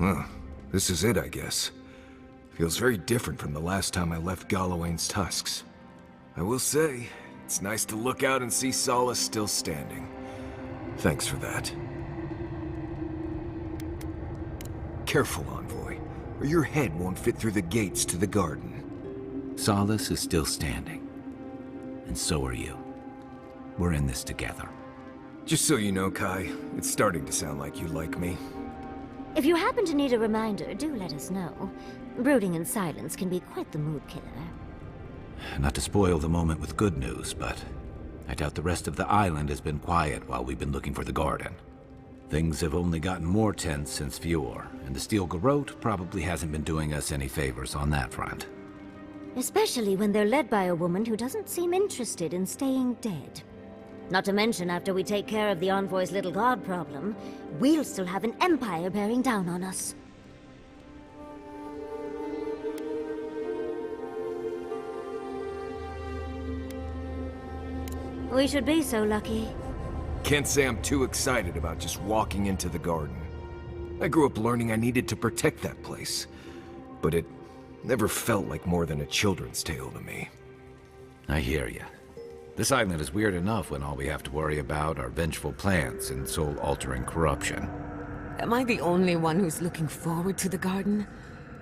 Huh. This is it, I guess. Feels very different from the last time I left Galawain's tusks. I will say, it's nice to look out and see Solace still standing. Thanks for that. Careful, Envoy, or your head won't fit through the gates to the garden. Solace is still standing. And so are you. We're in this together. Just so you know, Kai, it's starting to sound like you like me. If you happen to need a reminder, do let us know. Brooding in silence can be quite the mood killer. Not to spoil the moment with good news, but I doubt the rest of the island has been quiet while we've been looking for the garden. Things have only gotten more tense since Fjord, and the Steel Garrote probably hasn't been doing us any favors on that front. Especially when they're led by a woman who doesn't seem interested in staying dead. Not to mention, after we take care of the Envoy's little god problem, we'll still have an empire bearing down on us. We should be so lucky. Can't say I'm too excited about just walking into the garden. I grew up learning I needed to protect that place, but it never felt like more than a children's tale to me. I hear you. This island is weird enough when all we have to worry about are vengeful plans and soul-altering corruption. Am I the only one who's looking forward to the garden?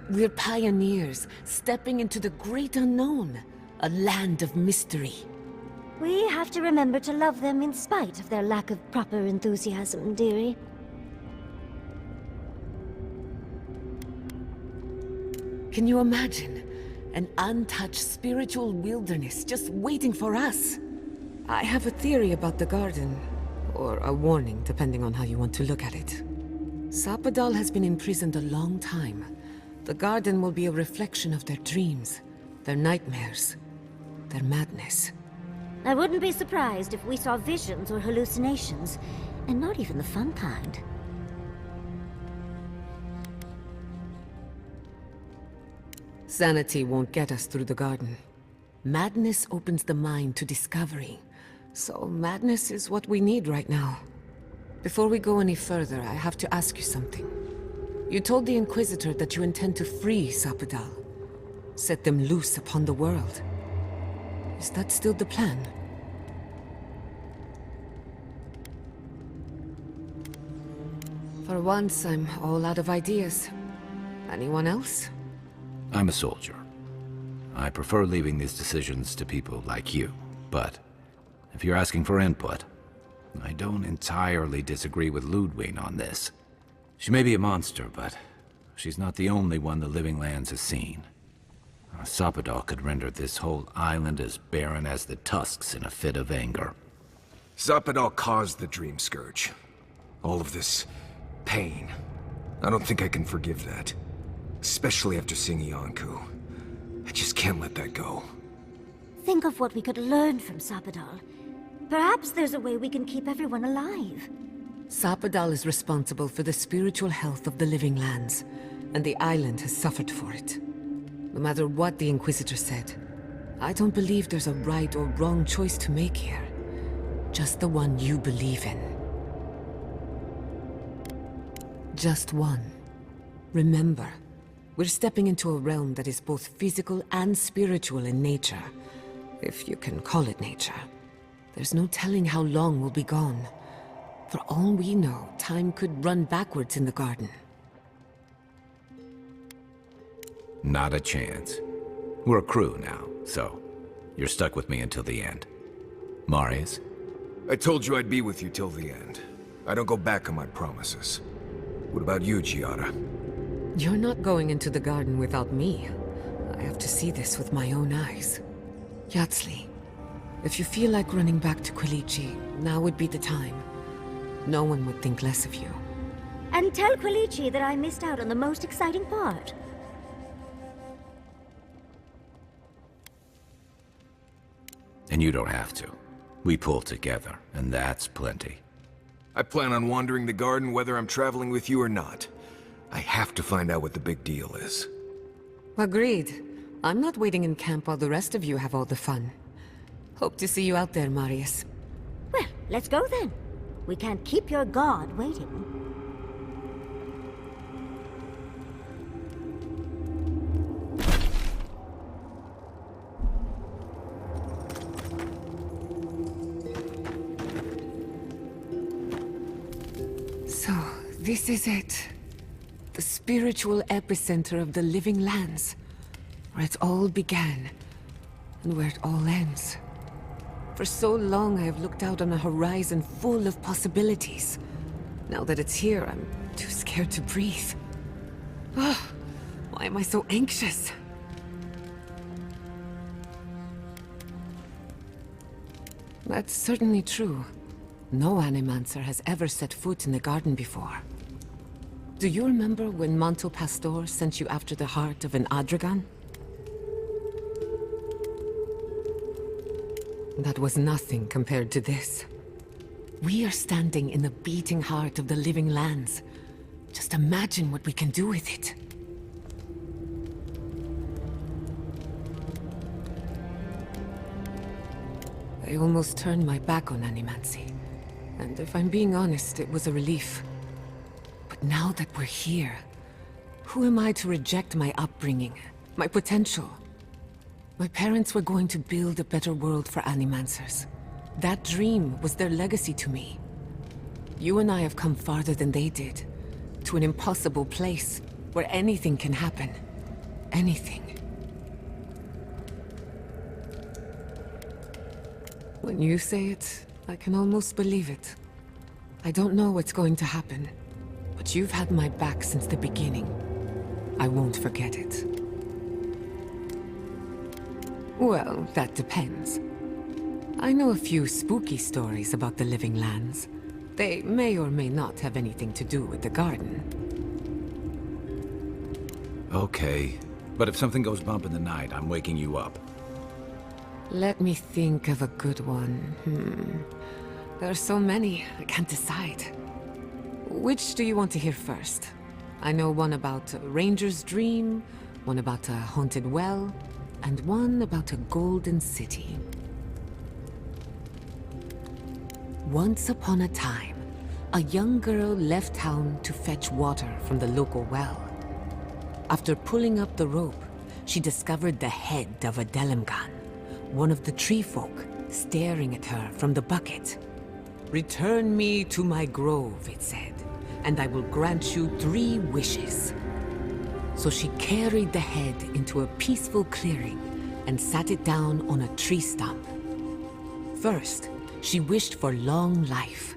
We're pioneers, stepping into the great unknown, a land of mystery. We have to remember to love them in spite of their lack of proper enthusiasm, dearie. Can you imagine? An untouched spiritual wilderness just waiting for us. I have a theory about the garden, or a warning, depending on how you want to look at it. Sapadal has been imprisoned a long time. The garden will be a reflection of their dreams, their nightmares, their madness. I wouldn't be surprised if we saw visions or hallucinations, and not even the fun kind. Sanity won't get us through the garden. Madness opens the mind to discovery. So madness is what we need right now. Before we go any further, I have to ask you something. You told the Inquisitor that you intend to free Sapadal. Set them loose upon the world. Is that still the plan? For once, I'm all out of ideas. Anyone else? I'm a soldier. I prefer leaving these decisions to people like you, but if you're asking for input, I don't entirely disagree with Ludwig on this. She may be a monster, but she's not the only one the Living Lands has seen. Sapadal could render this whole island as barren as the tusks in a fit of anger. Sapadal caused the Dream Scourge. All of this pain. I don't think I can forgive that. Especially after seeing Iancu. I just can't let that go. Think of what we could learn from Sapadal. Perhaps there's a way we can keep everyone alive. Sapadal is responsible for the spiritual health of the Living Lands, and the island has suffered for it. No matter what the Inquisitor said, I don't believe there's a right or wrong choice to make here. Just the one you believe in. Just one. Remember, we're stepping into a realm that is both physical and spiritual in nature. If you can call it nature. There's no telling how long we'll be gone. For all we know, time could run backwards in the garden. Not a chance. We're a crew now, so you're stuck with me until the end. Marius? I told you I'd be with you till the end. I don't go back on my promises. What about you, Giada? You're not going into the garden without me. I have to see this with my own eyes. Yatsli, if you feel like running back to Quilici, now would be the time. No one would think less of you. And tell Quilici that I missed out on the most exciting part. And you don't have to. We pull together, and that's plenty. I plan on wandering the garden whether I'm traveling with you or not. I have to find out what the big deal is. Agreed. I'm not waiting in camp while the rest of you have all the fun. Hope to see you out there, Marius. Well, let's go then. We can't keep your god waiting. This is it. The spiritual epicenter of the living lands. Where it all began, and where it all ends. For so long I have looked out on a horizon full of possibilities. Now that it's here, I'm too scared to breathe. Oh, why am I so anxious? That's certainly true. No Animancer has ever set foot in the garden before. Do you remember when Manto Pastor sent you after the heart of an Adragan? That was nothing compared to this. We are standing in the beating heart of the living lands. Just imagine what we can do with it. I almost turned my back on Animancy. And if I'm being honest, it was a relief. But now that we're here, who am I to reject my upbringing, my potential? My parents were going to build a better world for Animancers. That dream was their legacy to me. You and I have come farther than they did. To an impossible place, where anything can happen. Anything. When you say it, I can almost believe it. I don't know what's going to happen, but you've had my back since the beginning. I won't forget it. Well, that depends. I know a few spooky stories about the living lands. They may or may not have anything to do with the garden. Okay, but if something goes bump in the night, I'm waking you up. Let me think of a good one. There are so many, I can't decide. Which do you want to hear first? I know one about a ranger's dream, one about a haunted well, and one about a golden city. Once upon a time, a young girl left town to fetch water from the local well. After pulling up the rope, she discovered the head of a Delimgan, one of the tree folk, staring at her from the bucket. "Return me to my grove," it said, "and I will grant you 3 wishes." So she carried the head into a peaceful clearing and sat it down on a tree stump. First, she wished for long life.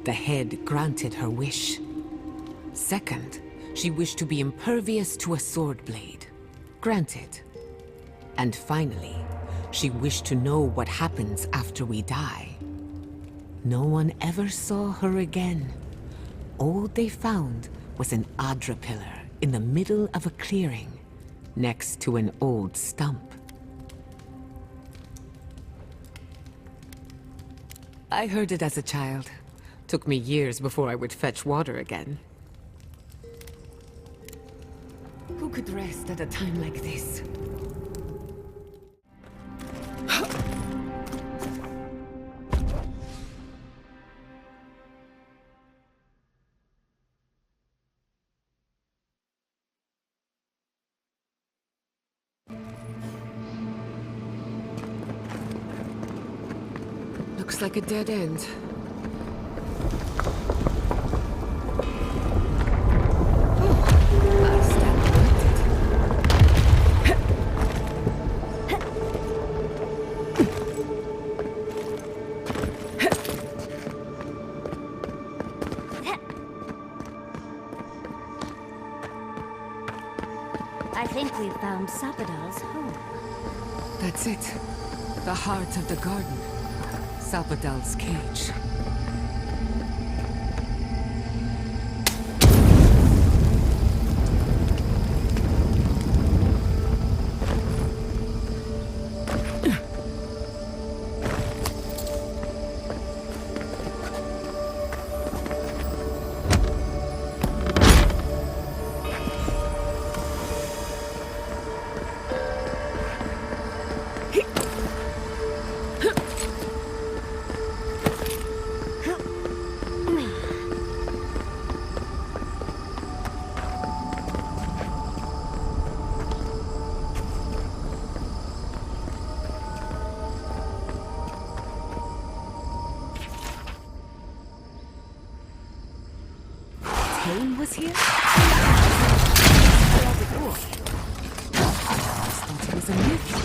The head granted her wish. Second, she wished to be impervious to a sword blade. Granted. And finally, she wished to know what happens after we die. No one ever saw her again. All they found was an Adra pillar in the middle of a clearing, next to an old stump. I heard it as a child. Took me years before I would fetch water again. Who could rest at a time like this? Looks like a dead end. I stand corrected. I think we've found Sapadal's home. That's it. The heart of the garden. Sapadal's cage. was here? I thought it was a myth.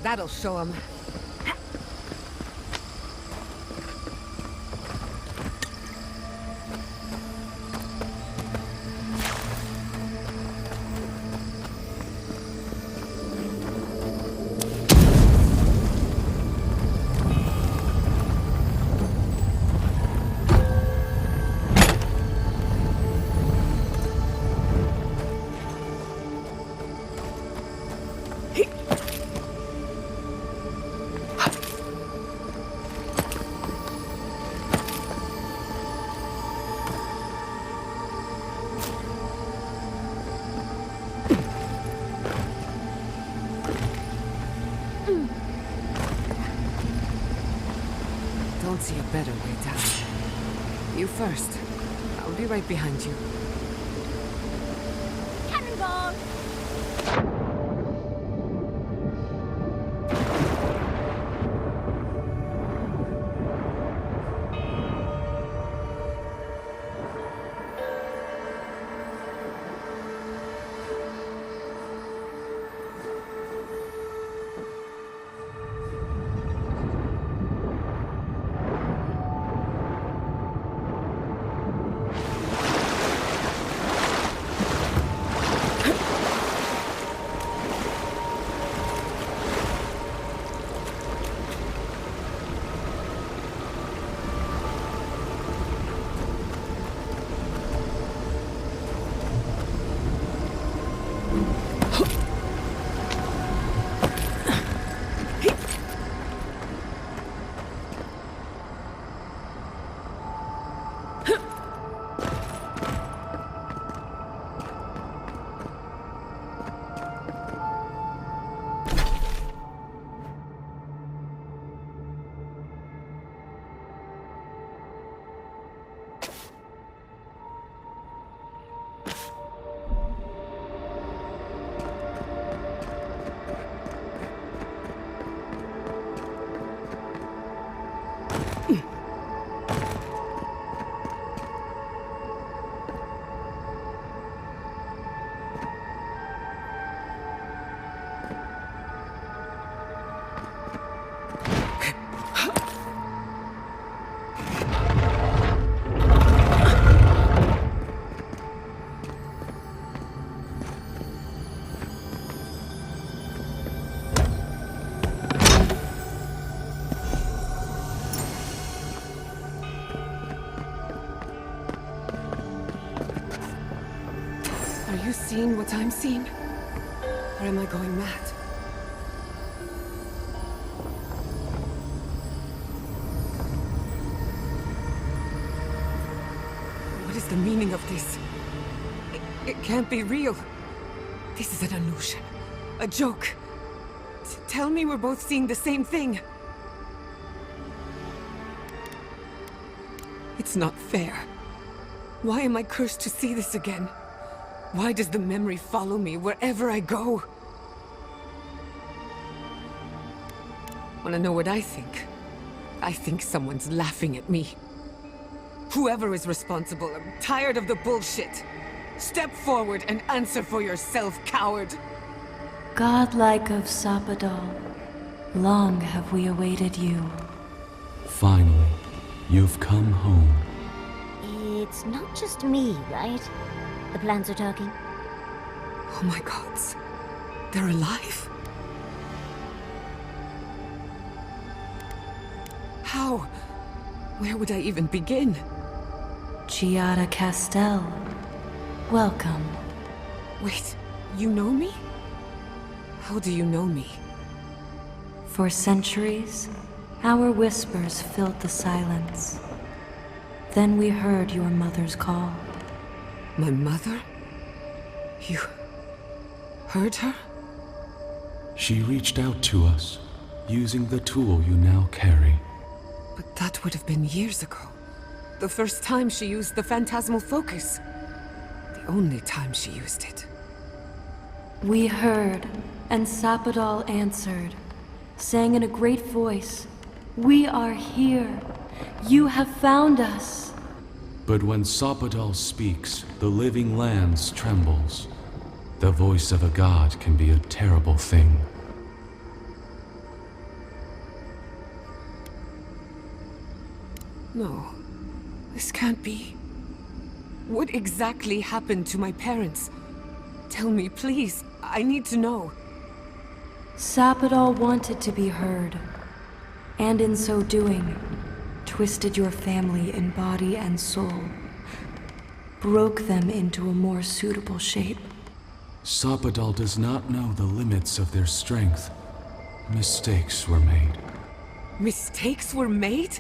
That'll show him. Don't see a better way down. You first. I'll be right behind you. Cannonball! Are you seeing what I'm seeing? Or am I going mad? What is the meaning of this? It can't be real. This is an illusion. A joke. Tell me we're both seeing the same thing. It's not fair. Why am I cursed to see this again? Why does the memory follow me wherever I go? Wanna know what I think? I think someone's laughing at me. Whoever is responsible, I'm tired of the bullshit. Step forward and answer for yourself, coward! Godlike of Sapadal, long have we awaited you. Finally, you've come home. It's not just me, right? The plants are talking. Oh my gods. They're alive? How? Where would I even begin? Giada Castell, welcome. Wait, you know me? How do you know me? For centuries, our whispers filled the silence. Then we heard your mother's call. My mother? You heard her? She reached out to us, using the tool you now carry. But that would have been years ago. The first time she used the phantasmal focus. The only time she used it. We heard, and Sapadal answered, saying in a great voice, "We are here. You have found us." But when Sapadal speaks, the living lands trembles. The voice of a god can be a terrible thing. No, this can't be. What exactly happened to my parents? Tell me, please. I need to know. Sapadal wanted to be heard, and in so doing, twisted your family in body and soul, broke them into a more suitable shape. Sapadal does not know the limits of their strength. Mistakes were made. Mistakes were made?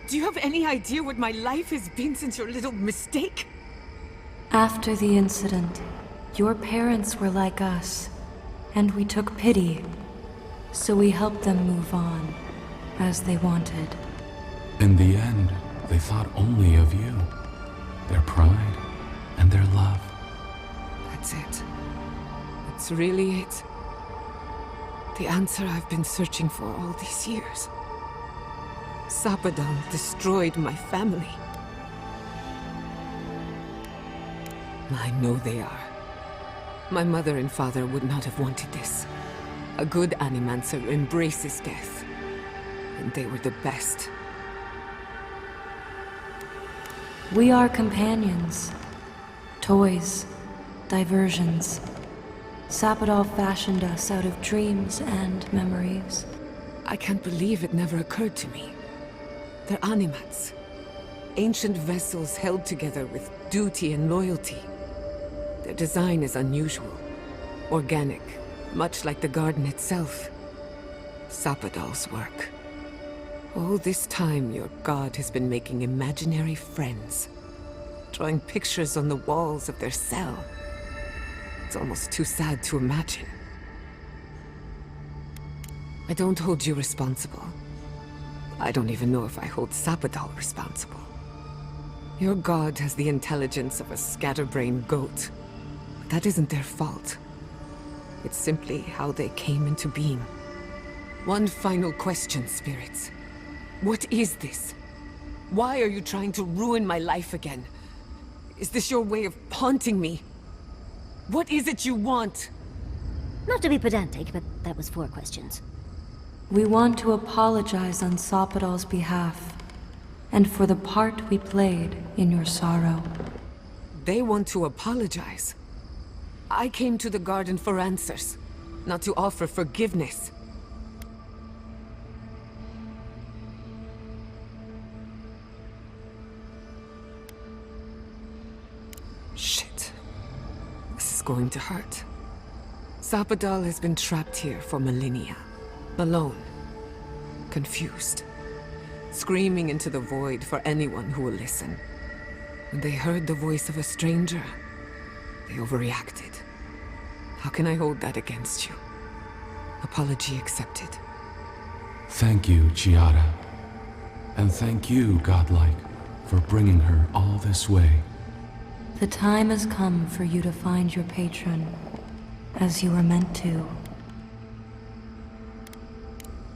Do you have any idea what my life has been since your little mistake? After the incident, your parents were like us, and we took pity, so we helped them move on, as they wanted. In the end, they thought only of you, their pride, and their love. That's it. That's really it. The answer I've been searching for all these years. Sapadal destroyed my family. I know they are. My mother and father would not have wanted this. A good animancer embraces death. And they were the best. We are companions, toys, diversions. Sapadal fashioned us out of dreams and memories. I can't believe it never occurred to me. They're animats. Ancient vessels held together with duty and loyalty. Their design is unusual. Organic, much like the garden itself. Sapadal's work. All this time, your god has been making imaginary friends. Drawing pictures on the walls of their cell. It's almost too sad to imagine. I don't hold you responsible. I don't even know if I hold Sapadal responsible. Your god has the intelligence of a scatterbrained goat. But that isn't their fault. It's simply how they came into being. One final question, spirits. What is this? Why are you trying to ruin my life again? Is this your way of haunting me? What is it you want? Not to be pedantic, but that was 4 questions. We want to apologize on Sapadal's behalf, and for the part we played in your sorrow. They want to apologize. I came to the garden for answers, not to offer forgiveness. Shit. This is going to hurt. Sapadal has been trapped here for millennia. Alone. Confused. Screaming into the void for anyone who will listen. When they heard the voice of a stranger, they overreacted. How can I hold that against you? Apology accepted. Thank you, Giada. And thank you, Godlike, for bringing her all this way. The time has come for you to find your patron, as you were meant to.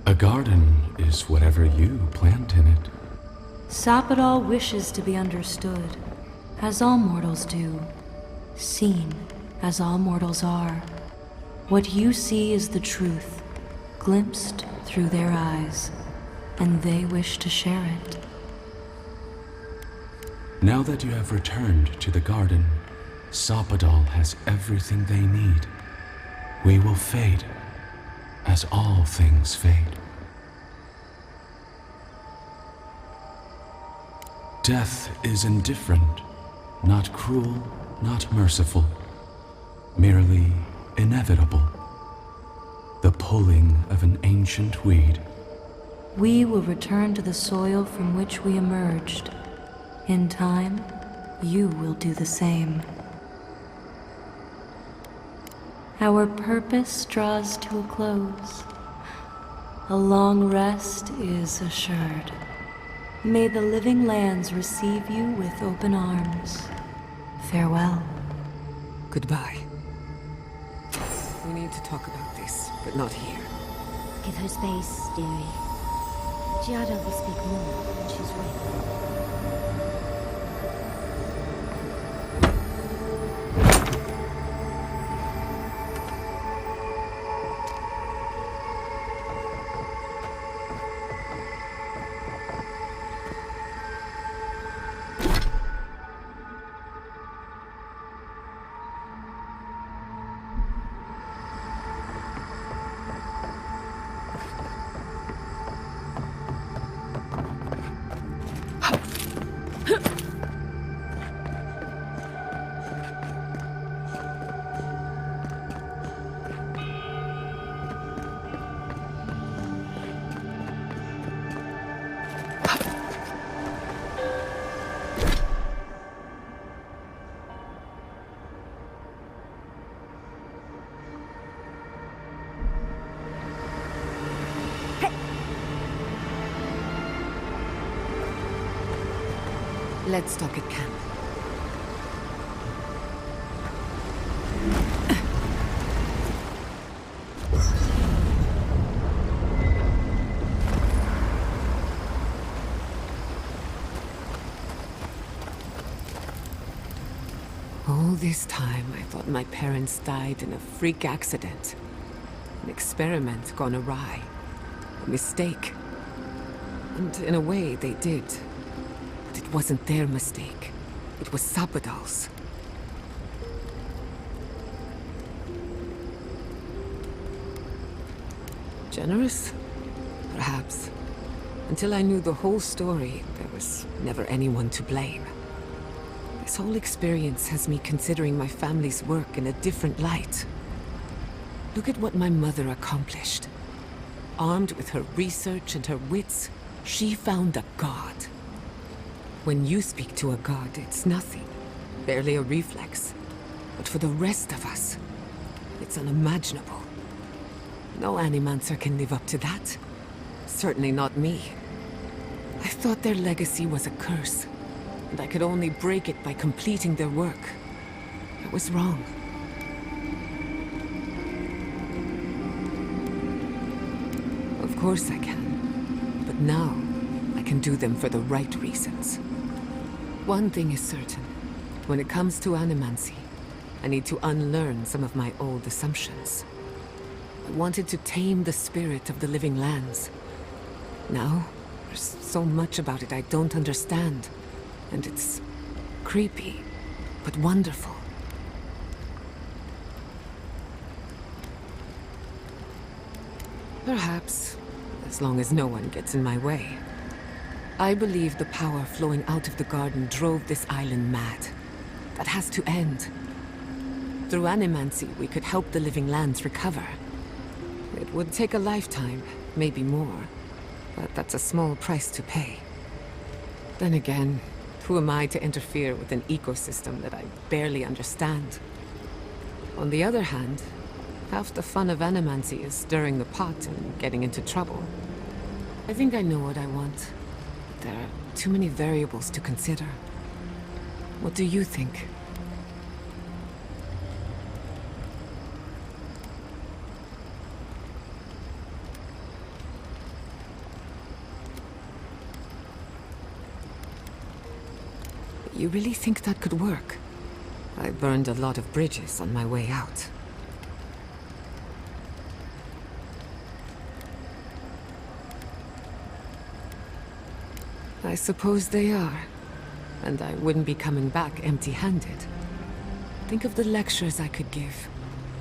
A garden is whatever you plant in it. Sapadal wishes to be understood, as all mortals do. seen as all mortals are. What you see is the truth, glimpsed through their eyes, and they wish to share it. Now that you have returned to the garden, Sapadal has everything they need. We will fade, as all things fade. Death is indifferent, not cruel, not merciful, merely inevitable. The pulling of an ancient weed. We will return to the soil from which we emerged. In time, you will do the same. Our purpose draws to a close. A long rest is assured. May the living lands receive you with open arms. Farewell. Goodbye. We need to talk about this, but not here. Give her space, dearie. Giada will speak more when she's ready. Let's talk at camp. All this time, I thought my parents died in a freak accident. An experiment gone awry. A mistake. And in a way, they did. But it wasn't their mistake. It was Sapadal's. Generous? Perhaps. Until I knew the whole story, there was never anyone to blame. This whole experience has me considering my family's work in a different light. Look at what my mother accomplished. Armed with her research and her wits, she found a god. When you speak to a god, it's nothing. Barely a reflex. But for the rest of us, it's unimaginable. No Animancer can live up to that. Certainly not me. I thought their legacy was a curse, and I could only break it by completing their work. I was wrong. Of course I can. But now, I can do them for the right reasons. One thing is certain. When it comes to Animancy, I need to unlearn some of my old assumptions. I wanted to tame the spirit of the living lands. Now, there's so much about it I don't understand. And it's creepy, but wonderful. Perhaps, as long as no one gets in my way. I believe the power flowing out of the garden drove this island mad. That has to end. Through Animancy, we could help the living lands recover. It would take a lifetime, maybe more. But that's a small price to pay. Then again, who am I to interfere with an ecosystem that I barely understand? On the other hand, half the fun of Animancy is stirring the pot and getting into trouble. I think I know what I want. But there are too many variables to consider. What do you think? You really think that could work? I burned a lot of bridges on my way out. I suppose they are. And I wouldn't be coming back empty-handed. Think of the lectures I could give.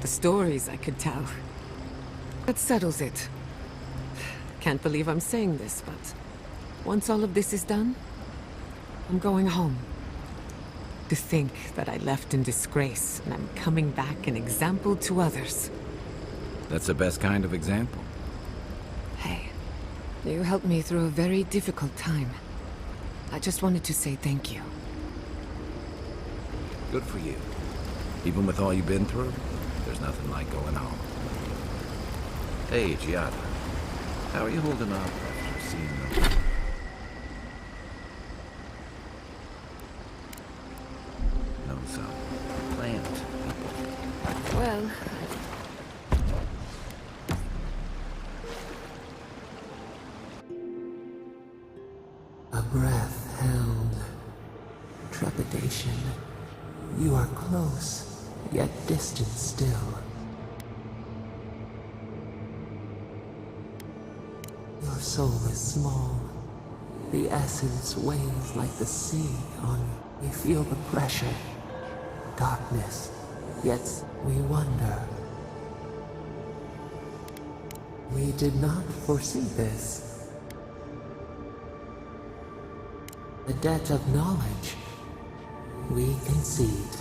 The stories I could tell. That settles it. Can't believe I'm saying this, but once all of this is done, I'm going home. To think that I left in disgrace and I'm coming back an example to others. That's the best kind of example. Hey, you helped me through a very difficult time. I just wanted to say thank you. Good for you. Even with all you've been through, there's nothing like going home. Hey, Giada. How are you holding up after seeing them? Know some plant people. Well, A breath held. Trepidation. You are close, yet distant still. Your soul is small. The essence weighs like the sea on you. We feel the pressure. Darkness. Yet we wonder. We did not foresee this. The debt of knowledge. We concede.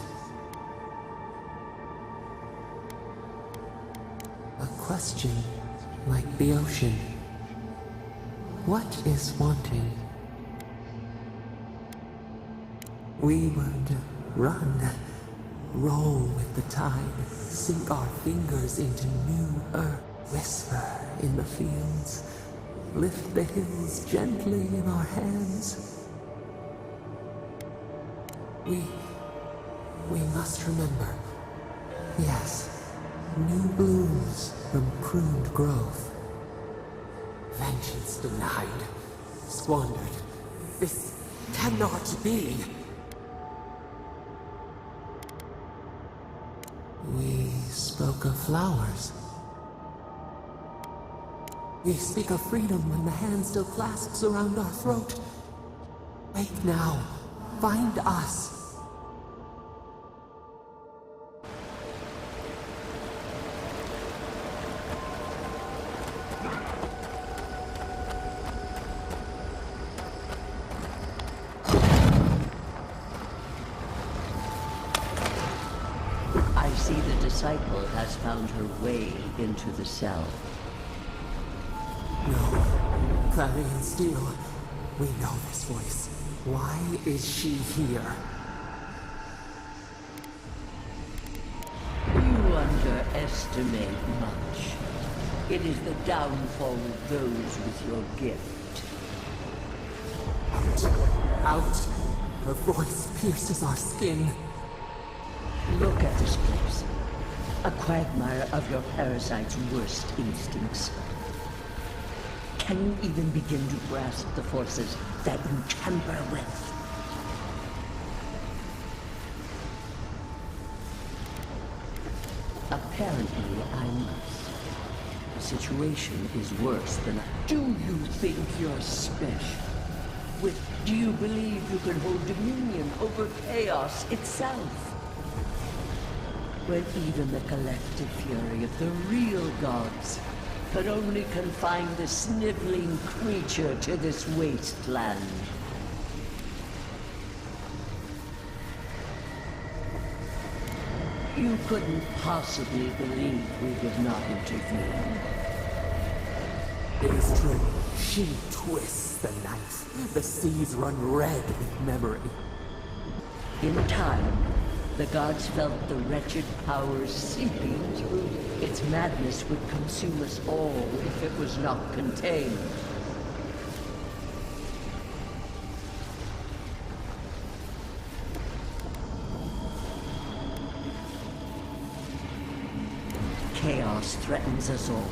A question like the ocean. What is wanting? We would run, roll with the tide, sink our fingers into new earth, whisper in the fields, lift the hills gently in our hands. We must remember. Yes, new blooms from pruned growth. Vengeance denied, squandered. This cannot be. We spoke of flowers. We speak of freedom when the hand still clasps around our throat. Wake now. Find us. I see the disciple has found her way into the cell. No. Clarion Steel. We know this voice. Why is she here? You underestimate much. It is the downfall of those with your gift. Out! Her voice pierces our skin. Look at this place. A quagmire of your parasite's worst instincts. Can you even begin to grasp the forces that you tamper with? Apparently, I must. The situation is worse than Do you think you're special? Do you believe you can hold dominion over chaos itself? When even the collective fury of the real gods could only confine the sniveling creature to this wasteland. You couldn't possibly believe we would not intervene. It is true. She twists the knife. The seas run red with memory. In time, the gods felt the wretched powers seeping through. Its madness would consume us all if it was not contained. Chaos threatens us all.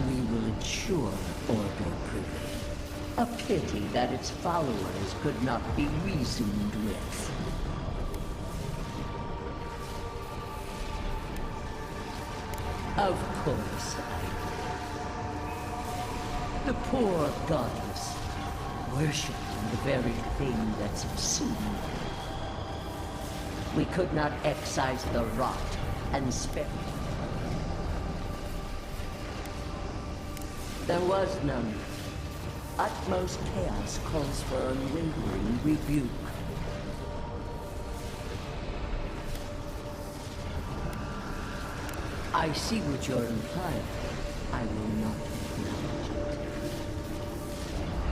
We will ensure order prevail. A pity that its followers could not be reasoned with. Of course I do. The poor goddess, worshipping the very thing that's obscene. We could not excise the rot and spare it. There was none. Utmost chaos calls for unwavering rebuke. I see what you're implying. I will not acknowledge it.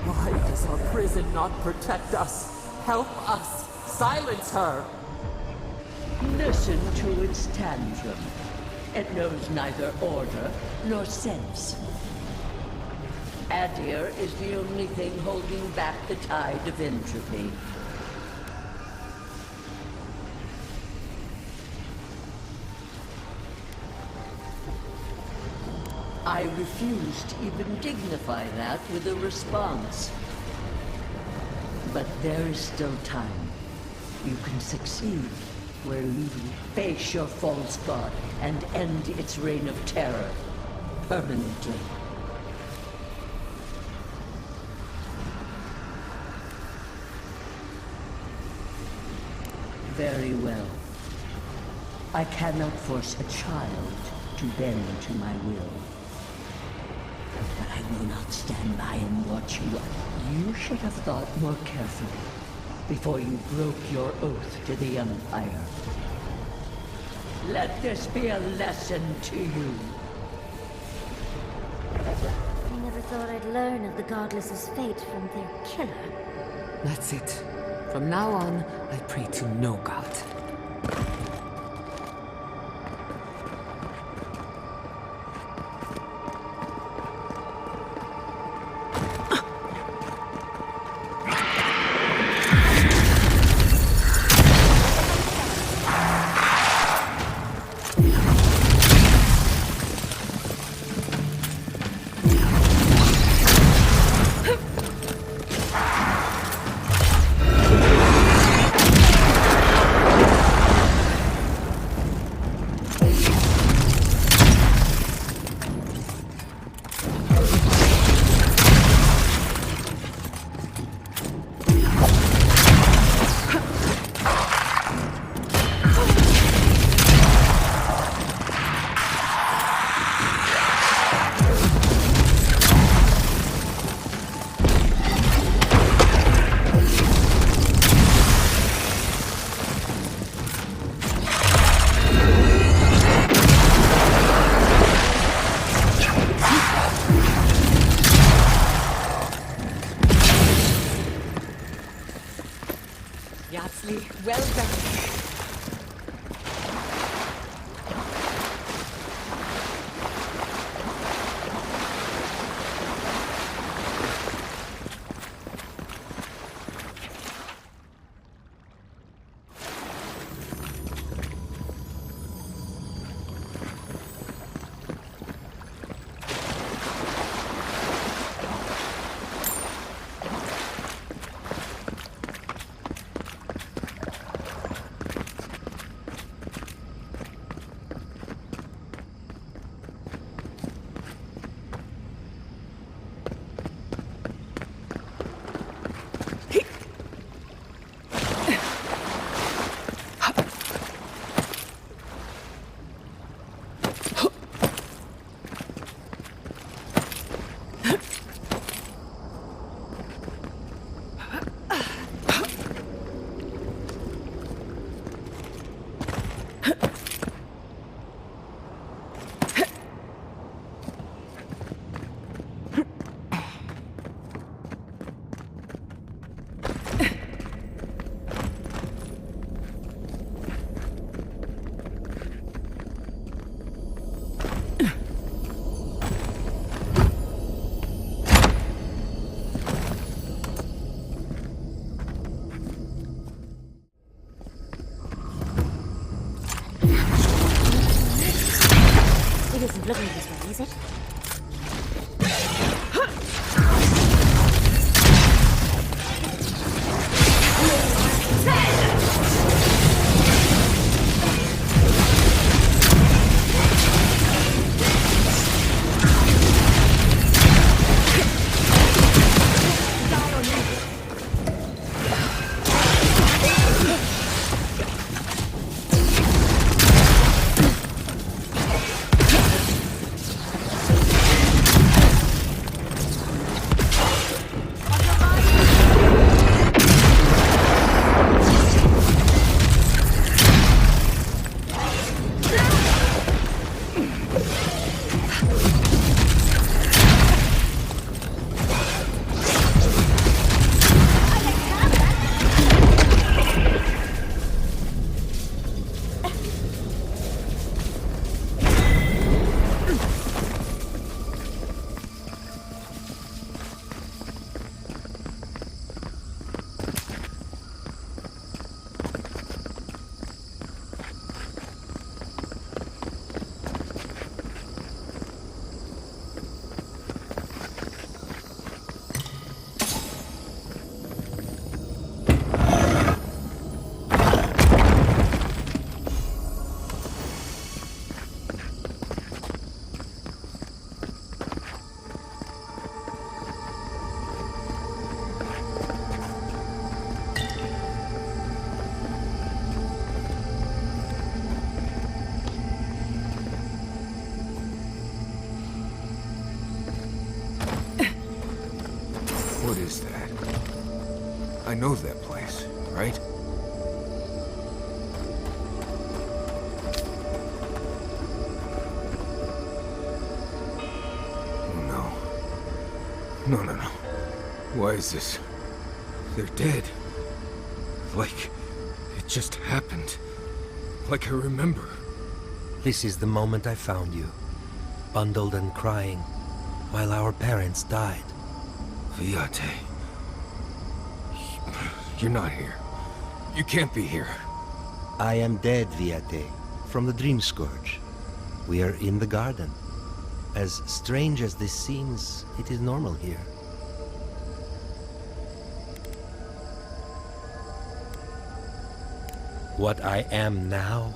Why does our prison not protect us? Help us! Silence her! Listen to its tantrum. It knows neither order nor sense. Adir is the only thing holding back the tide of entropy. I refuse to even dignify that with a response. But there is still time. You can succeed where you face your false god and end its reign of terror permanently. Very well. I cannot force a child to bend to my will. But I will not stand by and watch you. You should have thought more carefully before you broke your oath to the Empire. Let this be a lesson to you. I never thought I'd learn of the Godless's fate from their killer. That's it. From now on, I pray to no god. Well done. What is that? I know that place, right? Oh no. No. Why is this? They're dead. Like, it just happened. Like I remember. This is the moment I found you, bundled and crying, while our parents died. Viate. You're not here. You can't be here. I am dead, Viate, from the Dream Scourge. We are in the garden. As strange as this seems, it is normal here. What I am now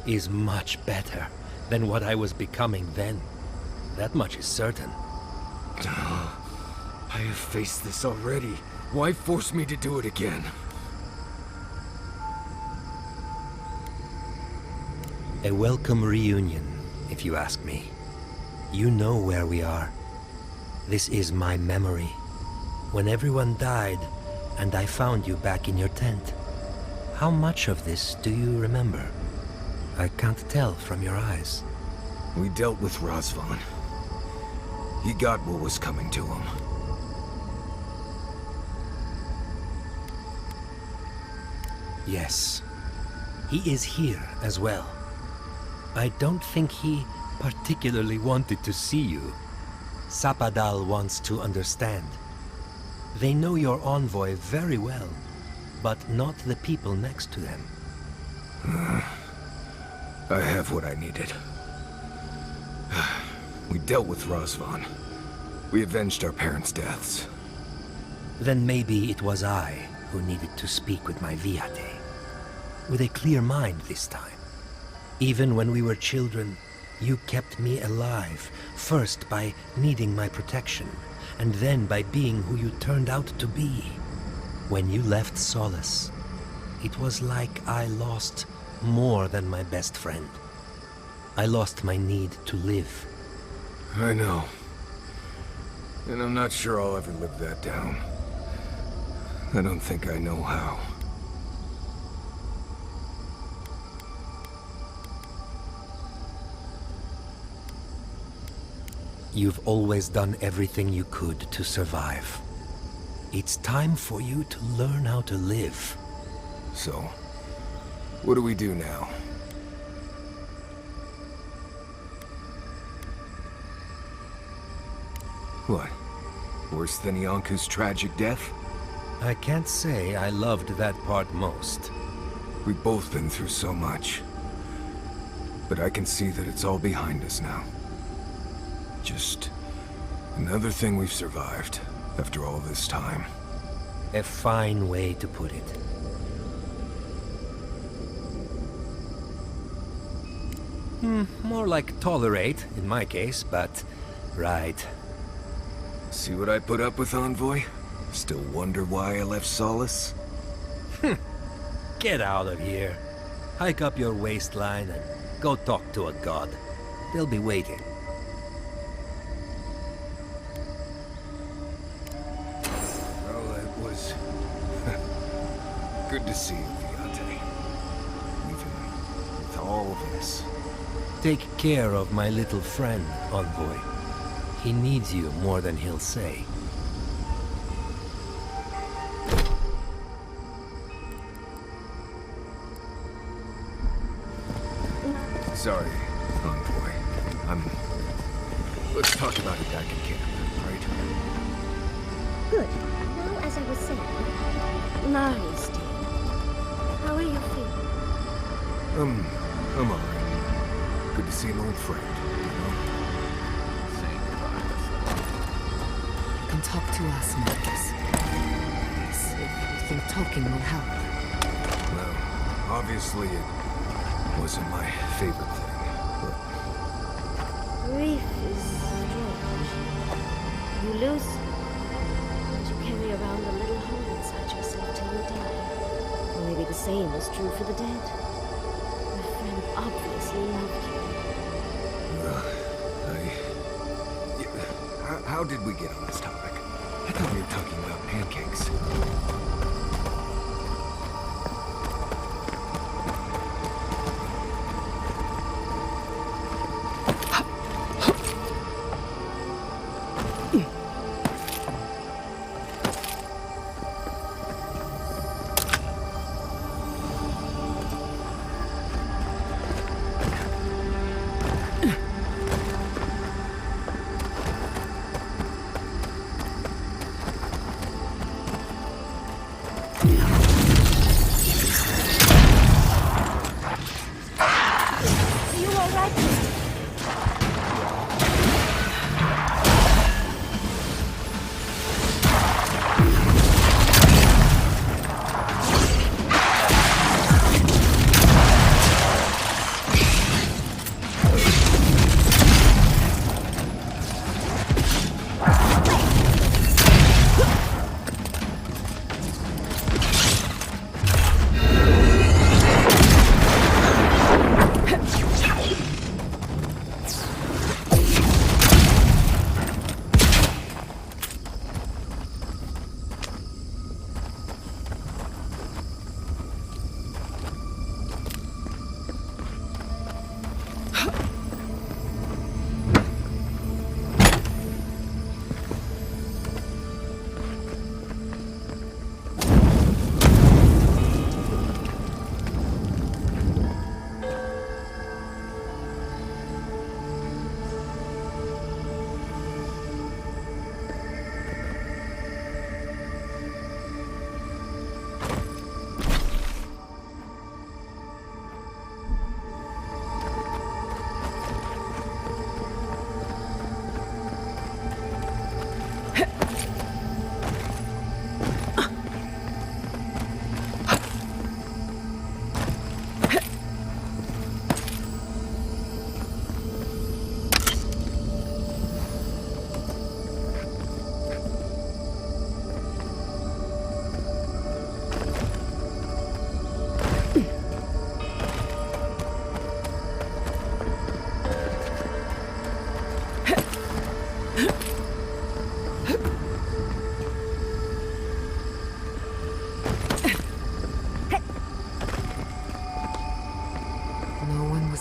is much better than what I was becoming then. That much is certain. I have faced this already. Why force me to do it again? A welcome reunion, if you ask me. You know where we are. This is my memory. When everyone died, and I found you back in your tent. How much of this do you remember? I can't tell from your eyes. We dealt with Razvan. He got what was coming to him. Yes. He is here as well. I don't think he particularly wanted to see you. Sapadal wants to understand. They know your envoy very well, but not the people next to them. I have what I needed. We dealt with Razvan. We avenged our parents' deaths. Then maybe it was I who needed to speak with my Viate. With a clear mind this time. Even when we were children, you kept me alive, first by needing my protection, and then by being who you turned out to be. When you left Solace, it was like I lost more than my best friend. I lost my need to live. I know. And I'm not sure I'll ever live that down. I don't think I know how. You've always done everything you could to survive. It's time for you to learn how to live. So, what do we do now? What? Worse than Ianku's tragic death? I can't say I loved that part most. We've both been through so much. But I can see that it's all behind us now. Just another thing we've survived after all this time. A fine way to put it. More like tolerate, in my case, but right. See what I put up with, Envoy? Still wonder why I left Solace? Get out of here. Hike up your waistline and go talk to a god. They'll be waiting. Well, it was good to see you, Viate. Even with all this. Take care of my little friend, Envoy. He needs you more than he'll say. Sorry, Envoy. Let's talk about it back in camp, right? Good. Now, as I was saying, Mari's dead. How are you feeling? I'm alright. Good to see an old friend, you know? You can talk to us, Marcus. Yes, if you think talking will help. Well, obviously it wasn't my favorite thing, but... Grief is strange. You lose someone, and you carry around a little hole inside yourself till you die. Or maybe the same is true for the dead. Your friend obviously loved you. How did we get on this topic? I thought we were talking about pancakes.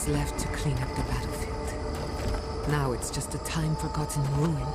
Left to clean up the battlefield. Now it's just a time-forgotten ruin.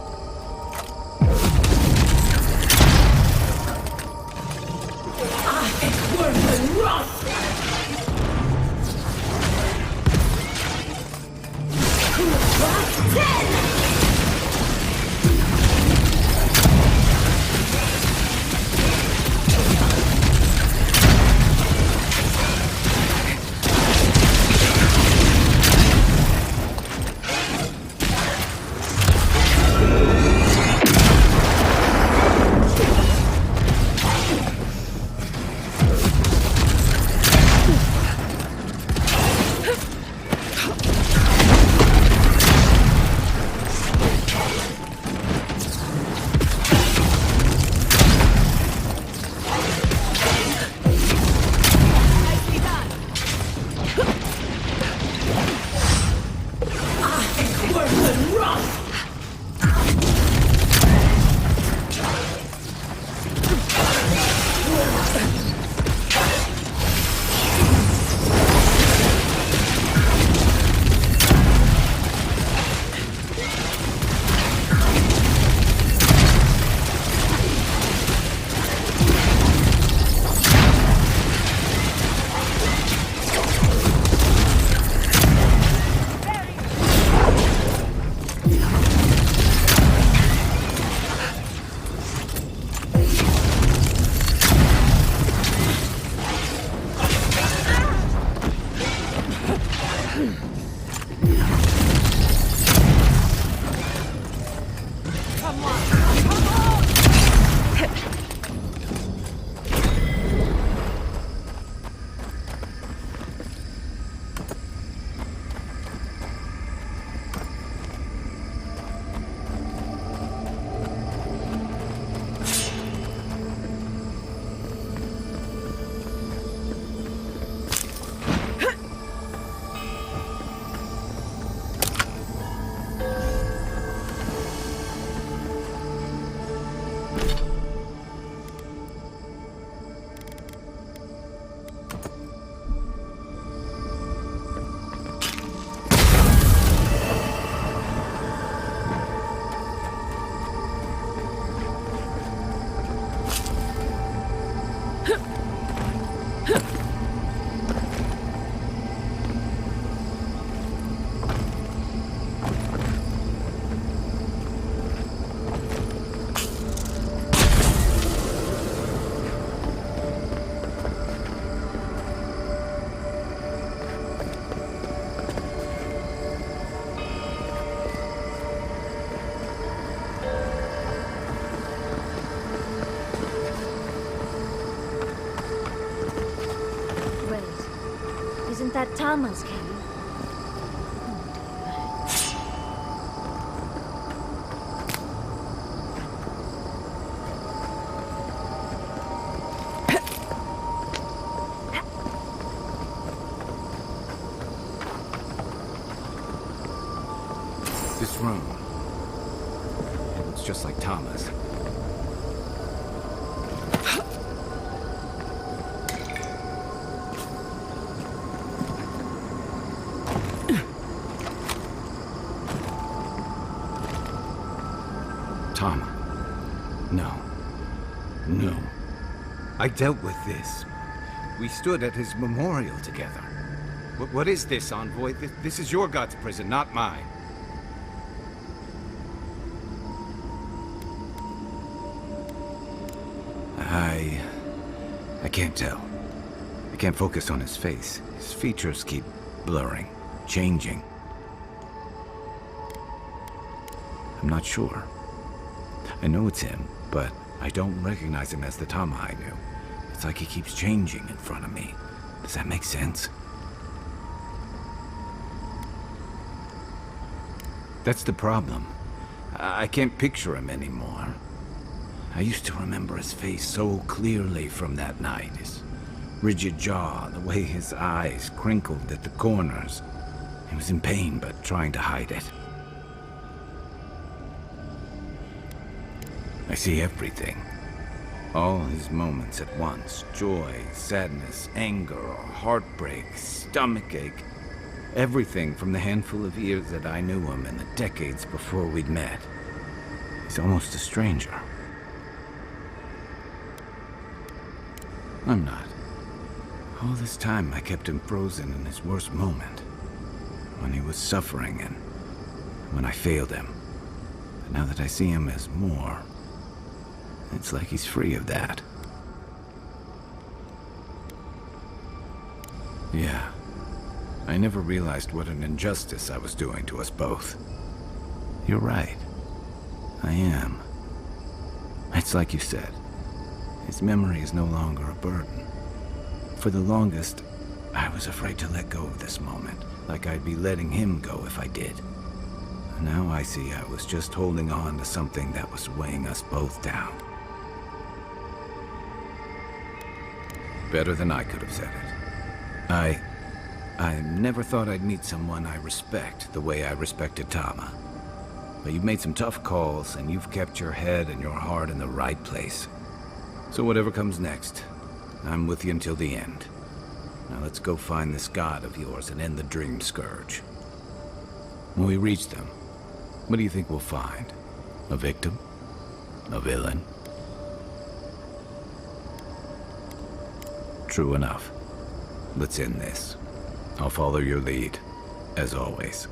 Isn't that Tama's cave? This room. It's just like Tama's. Tama. No. No. I dealt with this. We stood at his memorial together. What is this, Envoy? This is your god's prison, not mine. I can't tell. I can't focus on his face. His features keep blurring, changing. I'm not sure. I know it's him, but I don't recognize him as the Tama I knew. It's like he keeps changing in front of me. Does that make sense? That's the problem. I can't picture him anymore. I used to remember his face so clearly from that night. His rigid jaw, the way his eyes crinkled at the corners. He was in pain, but trying to hide it. I see everything. All his moments at once. Joy, sadness, anger, heartbreak, stomachache. Everything from the handful of years that I knew him and the decades before we'd met. He's almost a stranger. I'm not. All this time I kept him frozen in his worst moment. When he was suffering and when I failed him. But now that I see him as more, it's like he's free of that. Yeah. I never realized what an injustice I was doing to us both. You're right. I am. It's like you said. His memory is no longer a burden. For the longest, I was afraid to let go of this moment, like I'd be letting him go if I did. Now I see I was just holding on to something that was weighing us both down. Better than I could have said it. I never thought I'd meet someone I respect the way I respected Tama. But you've made some tough calls, and you've kept your head and your heart in the right place. So whatever comes next, I'm with you until the end. Now let's go find this god of yours and end the Dream Scourge. When we reach them, what do you think we'll find? A victim? A villain? True enough. Let's end this. I'll follow your lead, as always.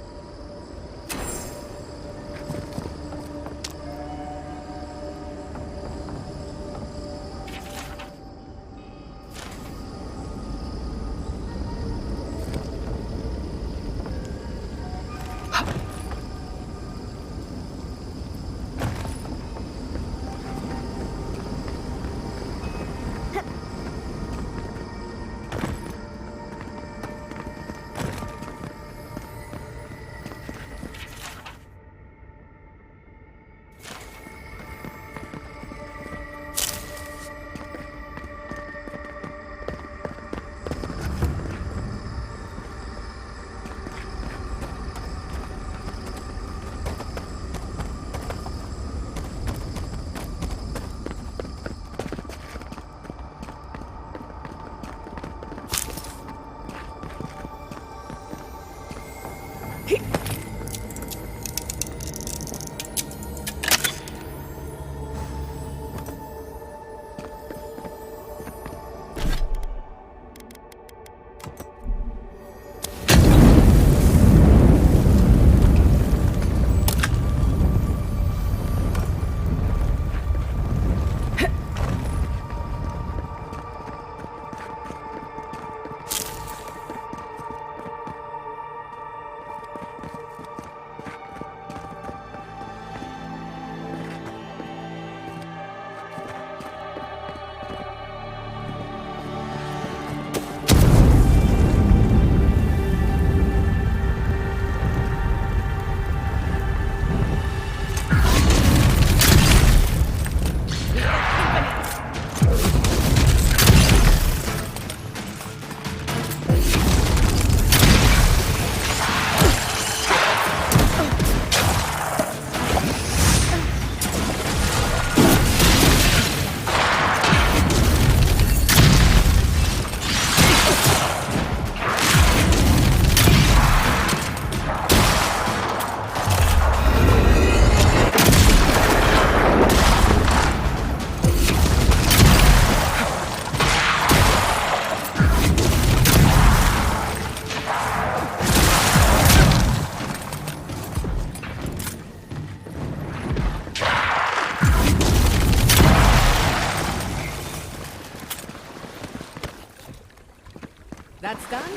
That's done?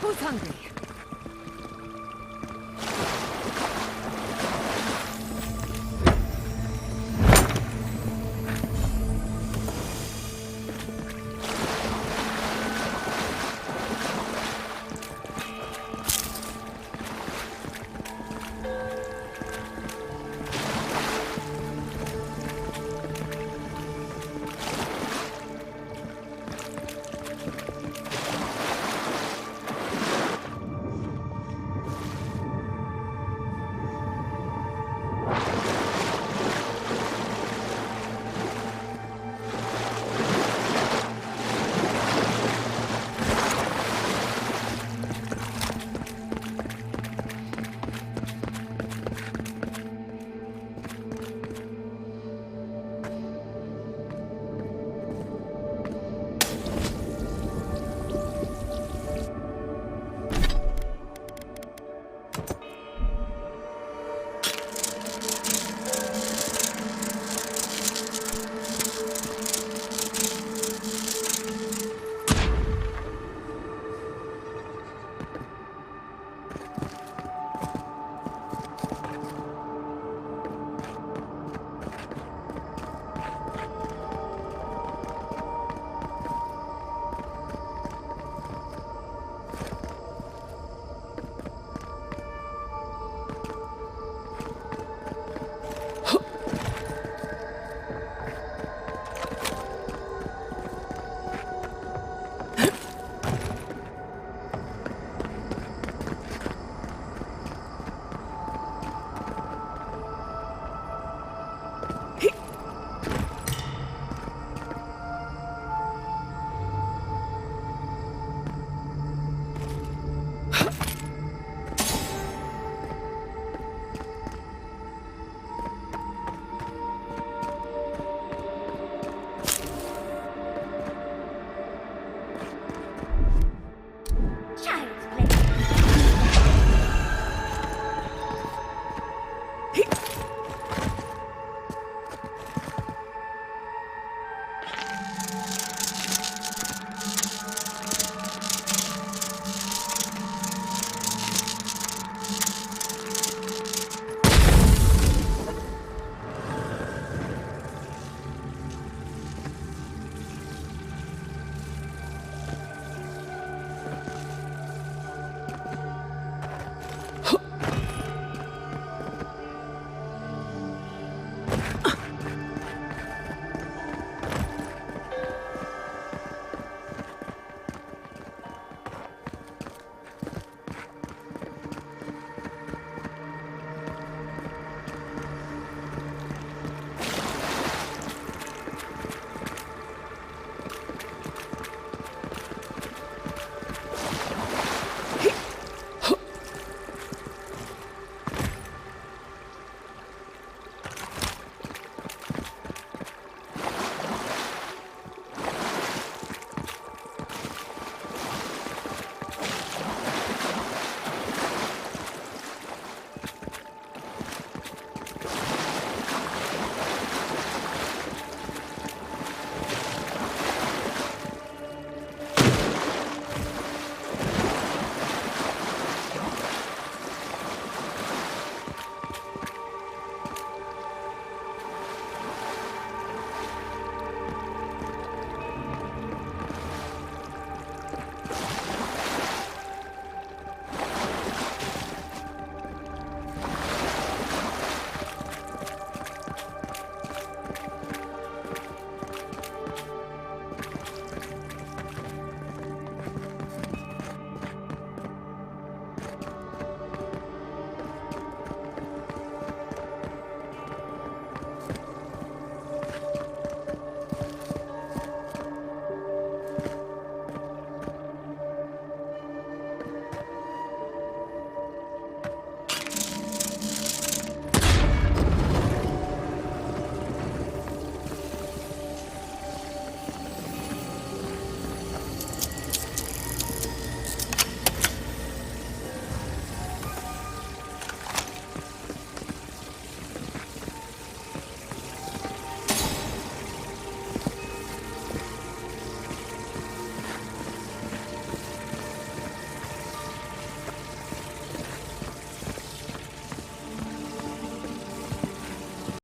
Who's hungry?